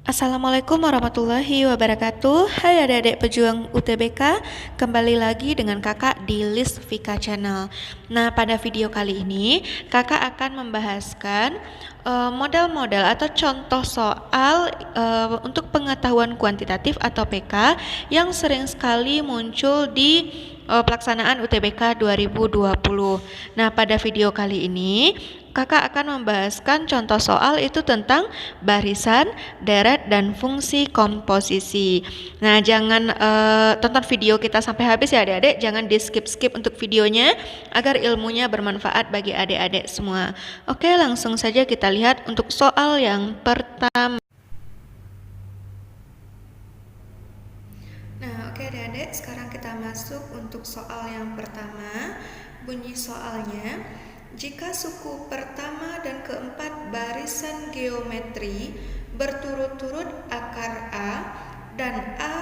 Assalamualaikum warahmatullahi wabarakatuh. Hai adik-adik pejuang UTBK, kembali lagi dengan kakak di List Vika Channel. Nah, pada video kali ini kakak akan membahaskan model-model atau contoh soal untuk pengetahuan kuantitatif atau PK yang sering sekali muncul di pelaksanaan UTBK 2020. Nah, pada video kali ini kakak akan membahaskan contoh soal itu tentang barisan, deret, dan fungsi komposisi. Nah, jangan tonton video kita sampai habis ya adik-adik, jangan di skip-skip untuk videonya agar ilmunya bermanfaat bagi adik-adik semua. Oke, langsung saja kita lihat untuk soal yang pertama. Nah, oke adik-adik, sekarang kita masuk untuk soal yang pertama. Bunyi soalnya, jika suku pertama dan keempat barisan geometri berturut-turut akar A dan A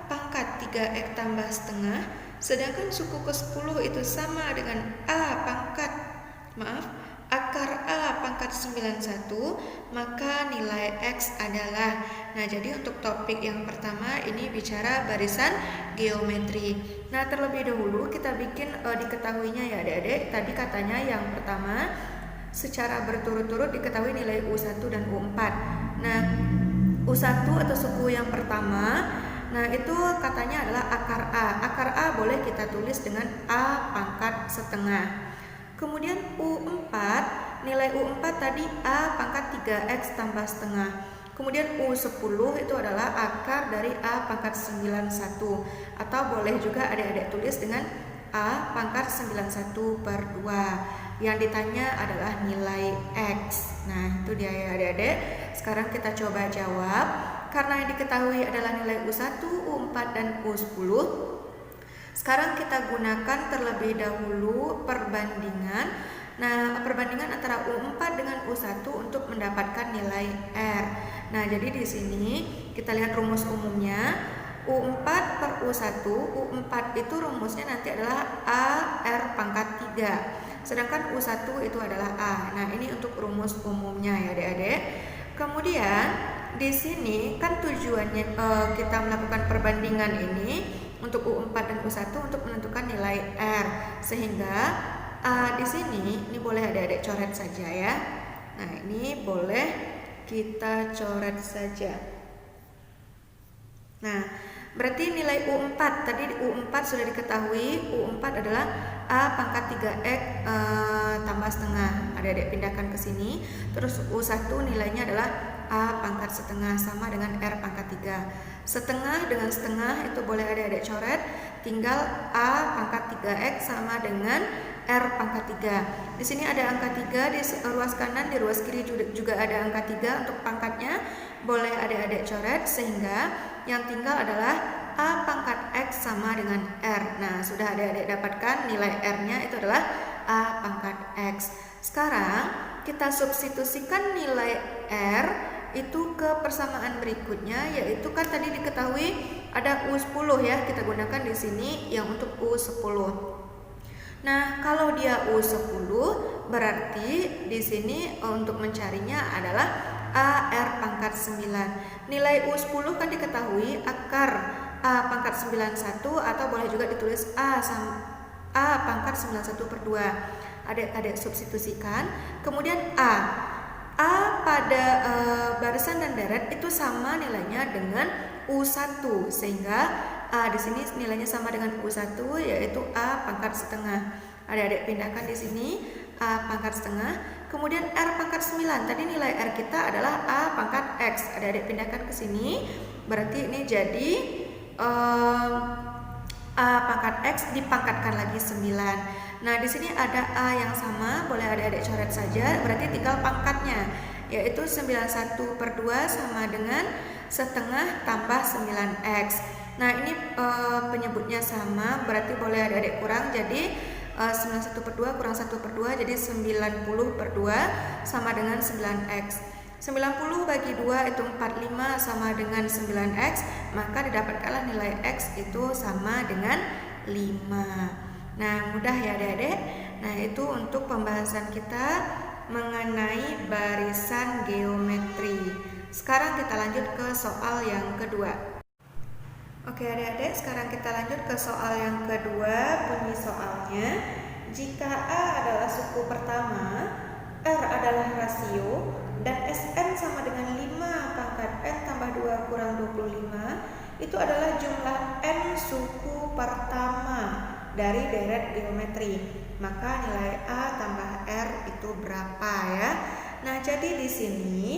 pangkat 3x tambah setengah, sedangkan suku ke-10 itu sama dengan akar A pangkat 91, maka nilai X adalah. Nah, jadi untuk topik yang pertama ini bicara barisan geometri. Nah, terlebih dahulu kita bikin diketahuinya ya adik-adik. Tadi katanya yang pertama secara berturut-turut diketahui nilai U1 dan U4. Nah, U1 atau suku yang pertama, nah itu katanya adalah akar A. Akar A boleh kita tulis dengan A pangkat setengah. Kemudian U4, nilai U4 tadi A pangkat 3x tambah setengah. Kemudian U10 itu adalah akar dari A pangkat 91. Atau boleh juga adik-adik tulis dengan A pangkat 91 per 2. Yang ditanya adalah nilai X. Nah, itu dia ya adik-adik. Sekarang kita coba jawab. Karena yang diketahui adalah nilai U1, U4, dan U10, sekarang kita gunakan terlebih dahulu perbandingan. Nah, perbandingan antara U4 dengan U1 untuk mendapatkan nilai R. Nah, jadi di sini kita lihat rumus umumnya. U4 per U1, U4 itu rumusnya nanti adalah A R pangkat 3. Sedangkan U1 itu adalah A. Nah, ini untuk rumus umumnya ya adik-adik. Kemudian di sini kan tujuannya kita melakukan perbandingan ini untuk U4 dan U1 untuk menentukan nilai R. Sehingga di sini ini boleh adik-adik coret saja ya. Nah, ini boleh kita coret saja. Nah, berarti nilai U4 tadi U4 sudah diketahui, U4 adalah A pangkat 3x tambah setengah. Adik-adik pindahkan ke sini. Terus U1 nilainya adalah A pangkat setengah sama dengan R pangkat 3. Setengah dengan setengah itu boleh adik-adik coret. Tinggal A pangkat 3x sama dengan R pangkat 3. Di sini ada angka 3 di ruas kanan, di ruas kiri juga ada angka 3 untuk pangkatnya. Boleh adik-adik coret sehingga yang tinggal adalah A pangkat X sama dengan R. Nah, sudah adik-adik dapatkan nilai R-nya itu adalah A pangkat X. Sekarang kita substitusikan nilai R itu ke persamaan berikutnya, yaitu kan tadi diketahui ada U10 ya, kita gunakan di sini yang untuk U10. Nah, kalau dia U10 berarti di sini untuk mencarinya adalah AR pangkat 9. Nilai U10 kan diketahui akar A pangkat 91 atau boleh juga ditulis A pangkat 91 per 2. Adik-adik substitusikan. Kemudian A pada barisan dan deret itu sama nilainya dengan U1, sehingga di sini nilainya sama dengan U1 yaitu A pangkat setengah. Adik-adik pindahkan di sini A pangkat setengah. Kemudian R pangkat 9. Tadi nilai R kita adalah A pangkat X. Adik-adik pindahkan ke sini. Berarti ini jadi A pangkat X dipangkatkan lagi 9. Nah, di sini ada A yang sama, boleh adik-adik coret saja, berarti tinggal pangkatnya, yaitu 91 per 2 sama dengan setengah tambah 9X. Nah, ini penyebutnya sama, berarti boleh adik-adik kurang, jadi 91 per 2 kurang 1 per 2, jadi 90 per 2 sama dengan 9X. 90 bagi 2 itu 45 sama dengan 9X, maka didapatkanlah nilai X itu sama dengan 5. Nah, mudah ya adik-adik. Nah, itu untuk pembahasan kita mengenai barisan geometri. Sekarang kita lanjut ke soal yang kedua. Oke adik-adik, sekarang kita lanjut ke soal yang kedua. Bunyi soalnya, jika A adalah suku pertama, R adalah rasio, dan Sn sama dengan 5 pangkat N tambah 2 kurang 25, itu adalah jumlah N suku pertama dari deret geometri. Maka nilai A tambah R itu berapa ya? Nah, jadi di sini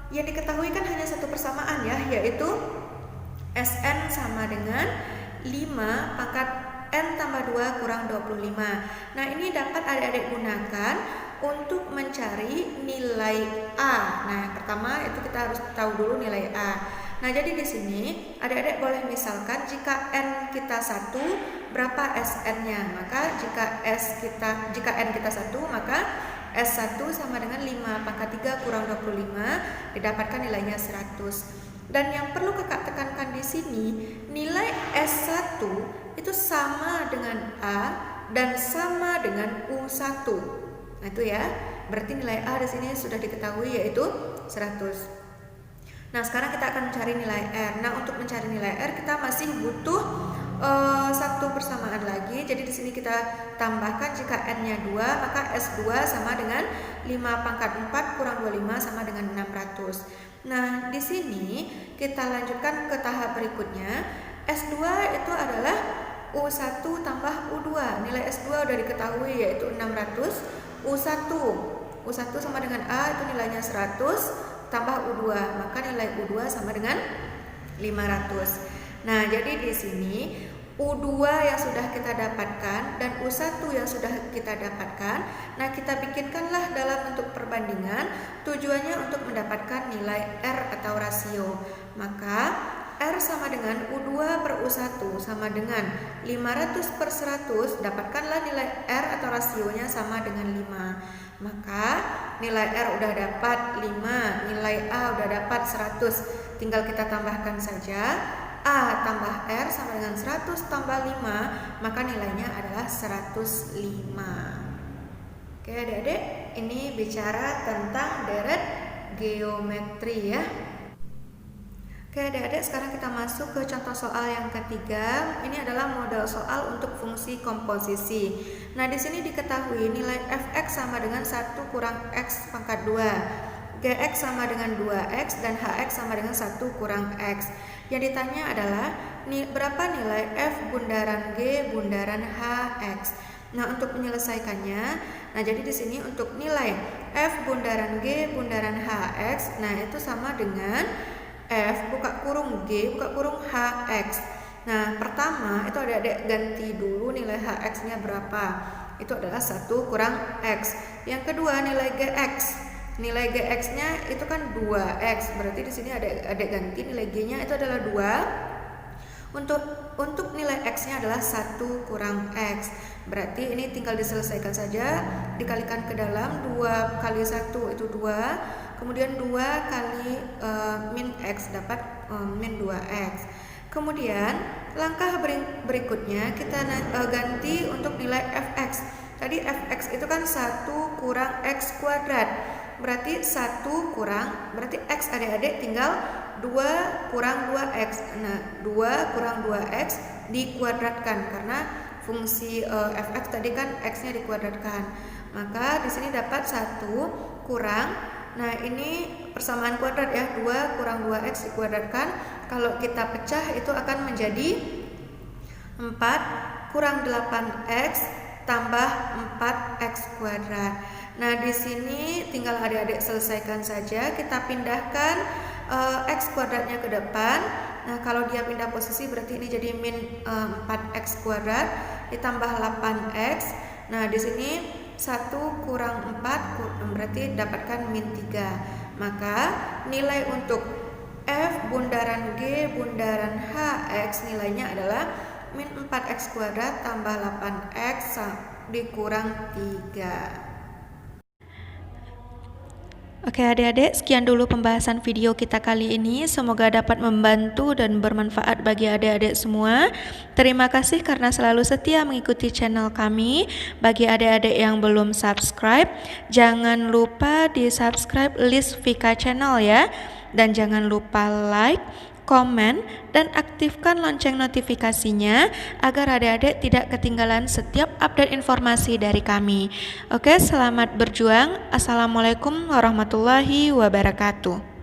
yang diketahui kan hanya satu persamaan ya, yaitu Sn sama dengan 5 pangkat N tambah 2 kurang 25. Nah, ini dapat adik-adik gunakan untuk mencari nilai A. Nah, yang pertama itu kita harus tahu dulu nilai A. Nah, jadi di sini adik-adik boleh misalkan jika N kita 1, berapa Sn-nya? Maka jika N kita 1, maka S1 sama dengan 5 pangkat 3 kurang 25, didapatkan nilainya 100. Dan yang perlu kakak tekankan di sini, nilai S1 itu sama dengan A dan sama dengan U1. Nah, itu ya. Berarti nilai A di sini sudah diketahui yaitu 100. Nah, sekarang kita akan mencari nilai R. Nah, untuk mencari nilai R kita masih butuh satu persamaan lagi. Jadi di sini kita tambahkan jika N-nya 2, maka S2 sama dengan 5 pangkat 4 kurang 25 sama dengan 600. Nah, di sini kita lanjutkan ke tahap berikutnya. S2 itu adalah U1 tambah U2. Nilai S2 sudah diketahui yaitu 600. U1 sama dengan A itu nilainya 100 tambah U2. Maka nilai U2 sama dengan 500. Nah, jadi di sini U2 yang sudah kita dapatkan dan U1 yang sudah kita dapatkan, nah kita bikinkanlah dalam bentuk perbandingan, tujuannya untuk mendapatkan nilai R atau rasio. Maka R sama dengan U2 per U1 sama dengan 500 per 100, dapatkanlah nilai R atau rasionya sama dengan 5. Maka nilai R udah dapat 5, nilai A udah dapat 100, tinggal kita tambahkan saja. A tambah R sama dengan 100 tambah 5, maka nilainya adalah 105. Oke adik-adik, ini bicara tentang deret geometri ya. Oke adik-adik, sekarang kita masuk ke contoh soal yang ketiga. Ini adalah model soal untuk fungsi komposisi. Nah, di sini diketahui nilai fx sama dengan 1 kurang x pangkat 2, gx sama dengan 2x, dan hx sama dengan 1 kurang x. Yang ditanya adalah berapa nilai f bundaran g bundaran hx. Nah, untuk menyelesaikannya, nah jadi di sini untuk nilai f bundaran g bundaran hx, nah itu sama dengan f buka kurung g buka kurung hx. Nah, pertama itu adik-adik ganti dulu nilai hx-nya berapa. Itu adalah 1 kurang x. Yang kedua nilai gx. Nilai gx-nya itu kan 2x. Berarti di sini adik ganti nilai g-nya itu adalah 2. Untuk nilai x-nya adalah 1 kurang x. Berarti ini tinggal diselesaikan saja, dikalikan ke dalam 2 kali 1 itu 2. Kemudian 2 kali min x dapat min 2x. Kemudian langkah berikutnya kita ganti untuk nilai fx. Tadi fx itu kan 1 kurang x kuadrat. Berarti 1 kurang, berarti x adik-adik tinggal 2 kurang 2x. Nah, 2 kurang 2x dikuadratkan karena fungsi fx tadi kan x-nya dikuadratkan. Maka di sini dapat 1 kurang, nah ini persamaan kuadrat ya, 2 kurang 2x dikuadratkan. Kalau kita pecah itu akan menjadi 4 kurang 8x tambah 4x kuadrat. Nah, di sini tinggal adik-adik selesaikan saja. Kita pindahkan x kuadratnya ke depan. Nah, kalau dia pindah posisi berarti ini jadi min 4x kuadrat ditambah 8x. Nah, di sini 1 kurang 4 berarti dapatkan min 3. Maka nilai untuk f bundaran g bundaran hx nilainya adalah min 4x kuadrat tambah 8x dikurang 3. Oke adik-adik, sekian dulu pembahasan video kita kali ini. Semoga dapat membantu dan bermanfaat bagi adik-adik semua. Terima kasih karena selalu setia mengikuti channel kami. Bagi adik-adik yang belum subscribe, jangan lupa di subscribe list Vika Channel ya. Dan jangan lupa like, komen, dan aktifkan lonceng notifikasinya agar adik-adik tidak ketinggalan setiap update informasi dari kami. Oke, selamat berjuang. Assalamualaikum warahmatullahi wabarakatuh.